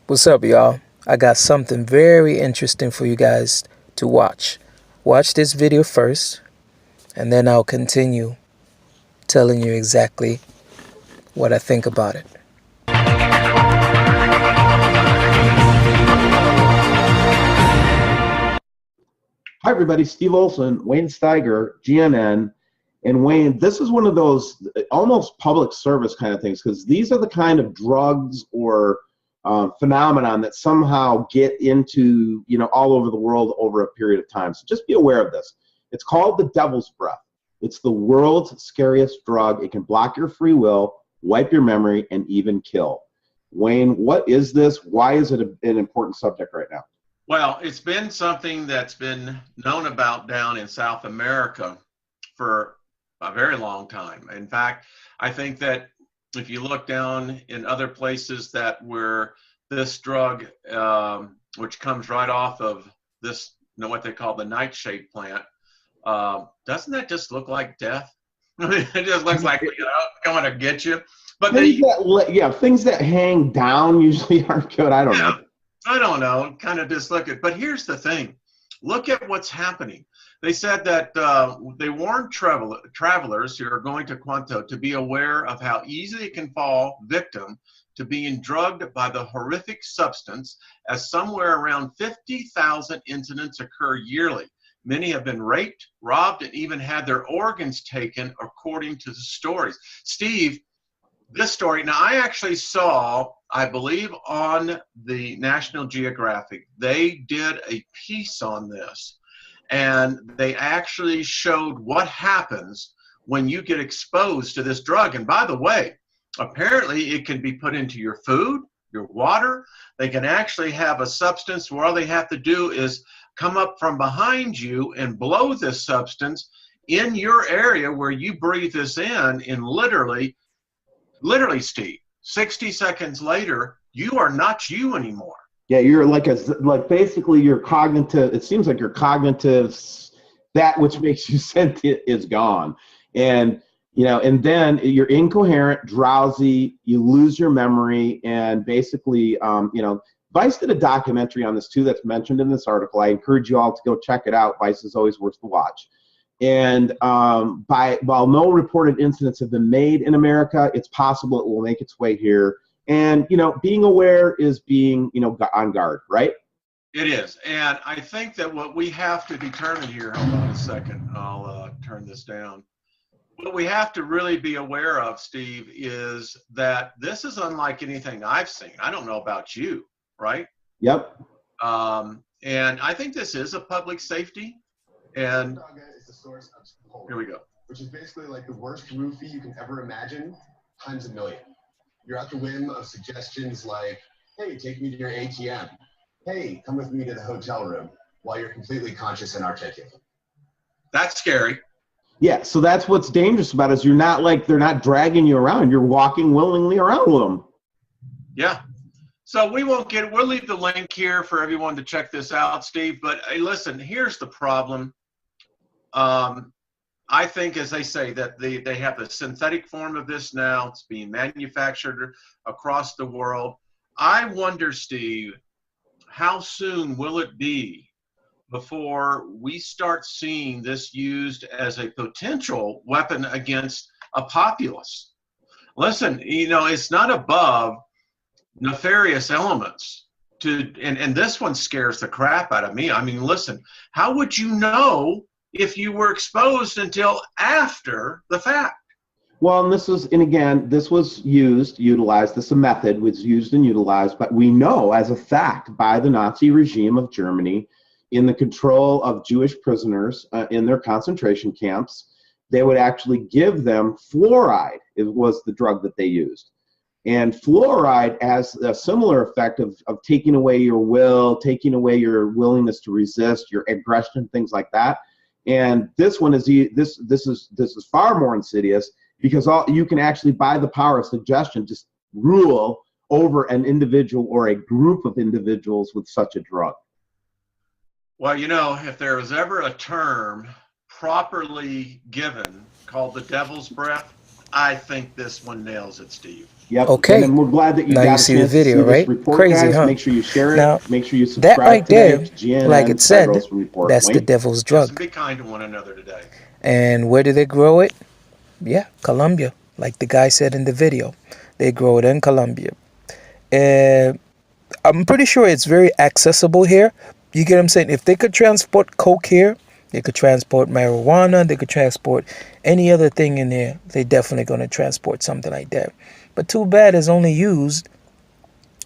What's up, y'all? I got something very interesting for you guys to watch. Watch this video first, and then I'll continue telling you exactly what I think about it. Hi, everybody. Steve Olson, Wayne Steiger, GNN. And Wayne, this is one of those almost public service kind of things, because these are the kind of drugs or phenomenon that somehow get into, all over the world over a period of time. So just be aware of this. It's called the devil's breath. It's the world's scariest drug. It can block your free will, wipe your memory, and even kill. Wayne, what is this? Why is it an important subject right now? Well, it's been something that's been known about down in South America for a very long time. In fact, I think that if you look down in other places that where this drug, which comes right off of this, what they call the nightshade plant, doesn't that just look like death? It just looks like, going to get you. But things that hang down usually aren't good. I don't know. I don't know, kind of just look at, but here's the thing. Look at what's happening. They said that they warned travelers who are going to Quanto to be aware of how easily it can fall victim to being drugged by the horrific substance, as somewhere around 50,000 incidents occur yearly. Many have been raped, robbed, and even had their organs taken, according to the stories. Steve, this story, now I actually saw, I believe on the National Geographic, they did a piece on this, and they actually showed what happens when you get exposed to this drug. And by the way, apparently it can be put into your food, your water. They can actually have a substance where all they have to do is come up from behind you and blow this substance in your area where you breathe this in literally, Steve, 60 seconds later, you are not you anymore. Yeah, you're basically your cognitive, it seems like your cognitive, that which makes you sentient is gone. And, and then you're incoherent, drowsy, you lose your memory, and basically, Vice did a documentary on this too that's mentioned in this article. I encourage you all to go check it out. Vice is always worth the watch. And while no reported incidents have been made in America, it's possible it will make its way here. And, being aware is being, on guard, right? It is. And I think that what we have to determine here, hold on a second, I'll turn this down. What we have to really be aware of, Steve, is that this is unlike anything I've seen. I don't know about you, right? Yep. And I think this is a public safety. And is the source of hope, here we go. Which is basically like the worst roofie you can ever imagine, times a million. You're at the whim of suggestions like, hey, take me to your ATM. Hey, come with me to the hotel room, while you're completely conscious and articulate. That's scary. Yeah, so that's what's dangerous about it, is you're not they're not dragging you around. You're walking willingly around with them. Yeah. So we'll leave the link here for everyone to check this out, Steve. But hey, listen, here's the problem. I think, as they say, that they have the synthetic form of this now. It's being manufactured across the world. I wonder, Steve, how soon will it be before we start seeing this used as a potential weapon against a populace? Listen, it's not above nefarious elements and this one scares the crap out of me. I mean, listen, how would you know if you were exposed until after the fact? Well, and this was utilized, this method was used and utilized, but we know as a fact by the Nazi regime of Germany in the control of Jewish prisoners in their concentration camps, they would actually give them fluoride. It was the drug that they used. And fluoride has a similar effect of taking away your will, taking away your willingness to resist, your aggression, things like that. And this one is this is far more insidious, because you can actually, by the power of suggestion, just rule over an individual or a group of individuals with such a drug. Well, if there was ever a term properly given called the devil's breath, I think this one nails it, Steve. Yep. Okay. And we're glad that you Now you got a see the chance to see video, this right? report, Crazy, guys. huh? Make sure you share it. Now, Make sure you that subscribe right today there, to GNN like it said, Federalist Report. that's the Wayne? devil's Yes, and drug. be kind to one another today. And where do they grow it? Yeah, Colombia. Like the guy said in the video. They grow it in Colombia. And I'm pretty sure it's very accessible here. You get what I'm saying? If they could transport coke here, they could transport marijuana, they could transport any other thing in there. They're definitely going to transport something like that. But too bad it's only used,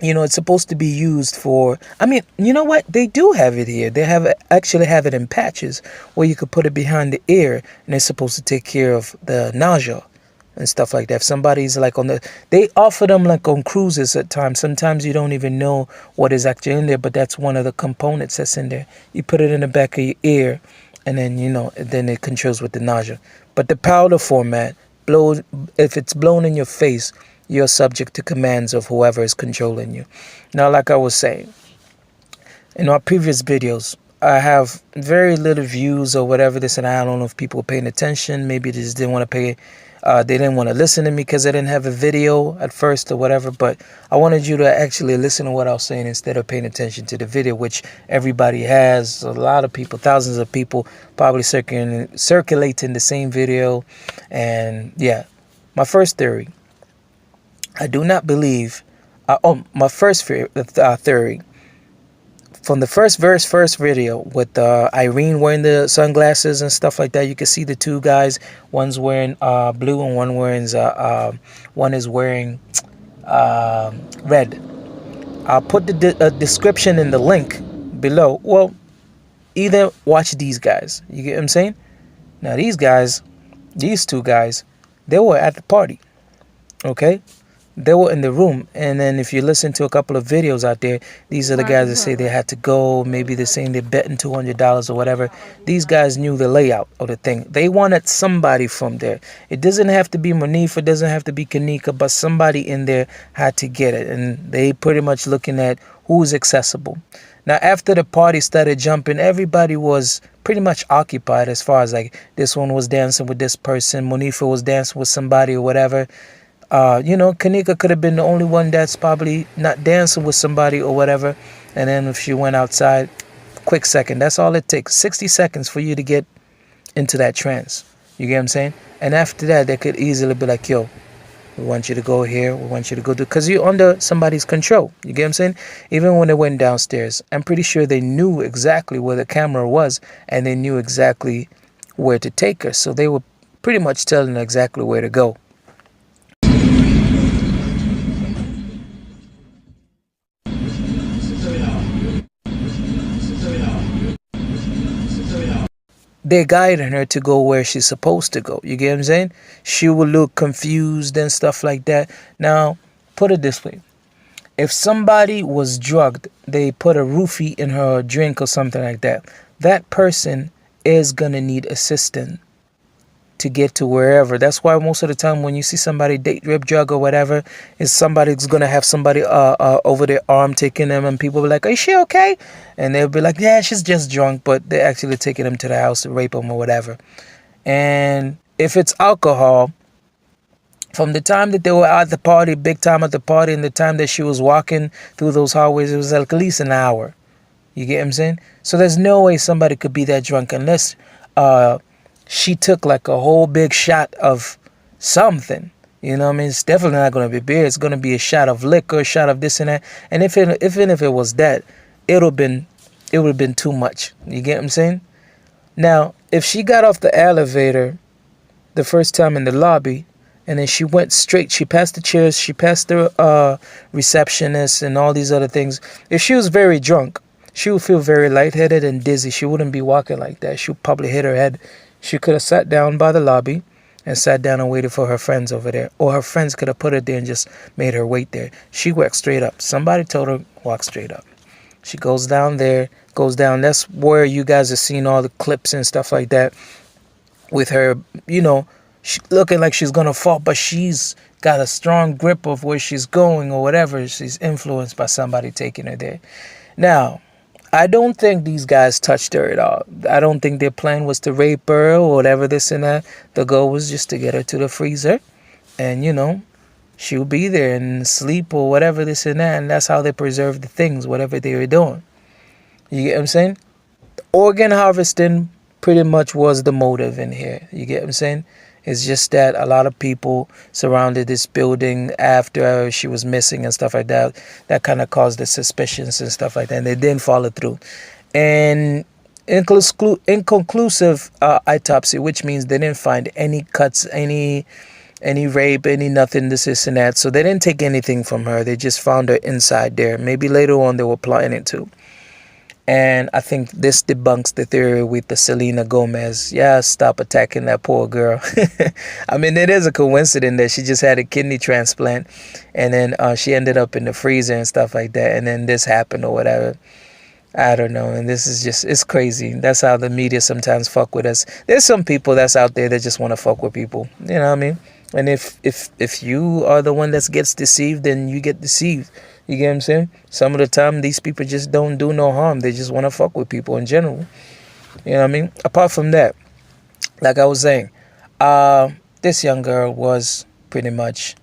it's supposed to be used for, I mean, you know what? They do have it here. They actually have it in patches where you could put it behind the ear and it's supposed to take care of the nausea and stuff like that. If somebody's like they offer them like on cruises at times. Sometimes you don't even know what is actually in there, but that's one of the components that's in there. You put it in the back of your ear and then, then it controls with the nausea. But the powder format, if it's blown in your face, you're subject to commands of whoever is controlling you. Now, like I was saying, in our previous videos, I have very little views or whatever this, and I don't know if people were paying attention. Maybe they just didn't want to pay. They didn't want to listen to me because I didn't have a video at first or whatever. But I wanted you to actually listen to what I was saying instead of paying attention to the video, which everybody has. A lot of people, thousands of people, probably circulating the same video. And yeah, my first theory. I do not believe. My first theory. From the first video with Irene wearing the sunglasses and stuff like that, you can see the two guys. One's wearing blue and one is wearing red. I'll put the description in the link below. Well, either watch these guys. You get what I'm saying? Now these two guys, they were at the party. Okay? They were in the room, and then if you listen to a couple of videos out there, these are the guys that say they had to go. Maybe they're saying they're betting $200 or whatever. These guys knew the layout of the thing. They wanted somebody from there. It doesn't have to be Monifa, it doesn't have to be Kenneka, but somebody in there had to get it, and they pretty much looking at who's accessible. Now, after the party started jumping, everybody was pretty much occupied as far as like this one was dancing with this person, Monifa was dancing with somebody or whatever. Kenneka could have been the only one that's probably not dancing with somebody or whatever. And then if she went outside, quick second. That's all it takes. 60 seconds for you to get into that trance. You get what I'm saying? And after that, they could easily be like, yo, we want you to go here. We want you to go do... Because you're under somebody's control. You get what I'm saying? Even when they went downstairs, I'm pretty sure they knew exactly where the camera was. And they knew exactly where to take her. So they were pretty much telling her exactly where to go. They're guiding her to go where she's supposed to go. You get what I'm saying? She will look confused and stuff like that. Now, put it this way. If somebody was drugged, they put a roofie in her drink or something like that, that person is going to need assistance to get to wherever. That's why most of the time when you see somebody date rape drug or whatever, is somebody's gonna have somebody over their arm taking them, and people be like, is she okay? And they'll be like, yeah, she's just drunk, but they're actually taking them to the house to rape them or whatever. And if it's alcohol, from the time that they were at the party, big time at the party, and the time that she was walking through those hallways, it was at least an hour. You get what I'm saying? So there's no way somebody could be that drunk unless she took like a whole big shot of something. You know what I mean? It's definitely not going to be beer. It's going to be a shot of liquor, a shot of this and that. And even if it was that, it would have been too much. You get what I'm saying? Now, if she got off the elevator the first time in the lobby, and then she went straight, she passed the chairs, she passed the receptionist and all these other things. If she was very drunk, she would feel very lightheaded and dizzy. She wouldn't be walking like that. She would probably hit her head. She could have sat down by the lobby and sat down and waited for her friends over there. Or her friends could have put her there and just made her wait there. She walked straight up. Somebody told her, walk straight up. She goes down there, goes down. That's where you guys have seen all the clips and stuff like that with her, she looking like she's going to fall, but she's got a strong grip of where she's going or whatever. She's influenced by somebody taking her there. Now, I don't think these guys touched her at all. I don't think their plan was to rape her or whatever this and that. The goal was just to get her to the freezer and, she'll be there and sleep or whatever, this and that, and that's how they preserve the things, whatever they were doing. You get what I'm saying? Organ harvesting pretty much was the motive in here. You get what I'm saying? It's just that a lot of people surrounded this building after she was missing and stuff like that. That kind of caused the suspicions and stuff like that. And they didn't follow through. And inconclusive autopsy, which means they didn't find any cuts, any rape, any nothing, this and that. So they didn't take anything from her. They just found her inside there. Maybe later on they were planning to. And I think this debunks the theory with the Selena Gomez. Yeah, stop attacking that poor girl. I mean, it is a coincidence that she just had a kidney transplant. And then she ended up in the freezer and stuff like that. And then this happened or whatever. I don't know. And this is just, it's crazy. That's how the media sometimes fuck with us. There's some people that's out there that just want to fuck with people. You know what I mean? And if you are the one that gets deceived, then you get deceived. You get what I'm saying? Some of the time, these people just don't do no harm. They just want to fuck with people in general. You know what I mean? Apart from that, like I was saying, this young girl was pretty much,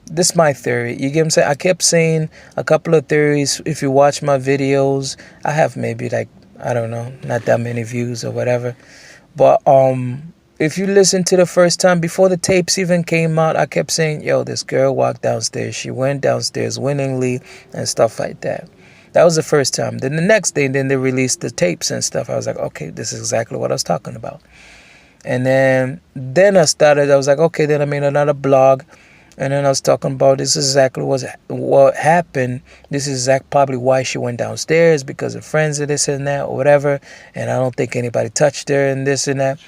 this is my theory. You get what I'm saying? I kept saying a couple of theories. If you watch my videos, I have maybe like, I don't know, not that many views or whatever. But if you listen to the first time, before the tapes even came out, I kept saying, yo, this girl walked downstairs. She went downstairs willingly and stuff like that. That was the first time. Then the next day, then they released the tapes and stuff. I was like, okay, this is exactly what I was talking about. And then I was like, okay, then I made another blog. And then I was talking about this is exactly what happened. This is probably why she went downstairs, because of friends of this and that or whatever. And I don't think anybody touched her and this and that.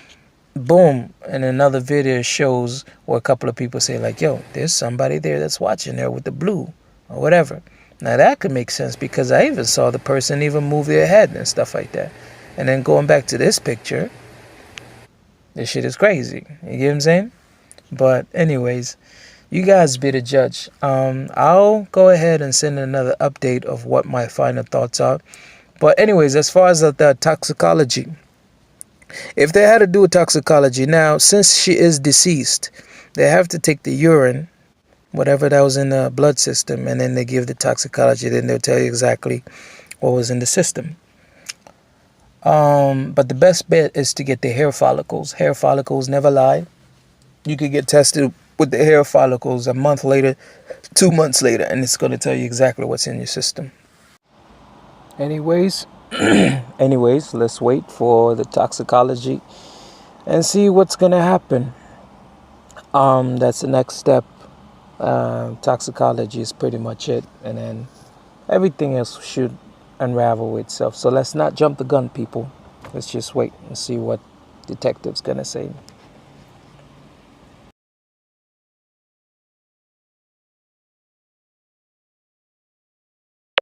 Boom, and another video shows where a couple of people say like, yo, there's somebody there that's watching her with the blue or whatever. Now that could make sense, because I even saw the person even move their head and stuff like that. And then going back to this picture, this shit is crazy. You get what I'm saying? But anyways, you guys be the judge. I'll go ahead and send another update of what my final thoughts are. But anyways, as far as the toxicology, if they had to do a toxicology, now, since she is deceased, they have to take the urine, whatever that was in the blood system, and then they give the toxicology. Then they'll tell you exactly what was in the system. But the best bet is to get the hair follicles. Hair follicles never lie. You could get tested with the hair follicles a month later, 2 months later, and it's going to tell you exactly what's in your system. Anyways, let's wait for the toxicology and see what's gonna happen. That's the next step. Toxicology is pretty much it, and then everything else should unravel itself. So let's not jump the gun, people. Let's just wait and see what detective's gonna say.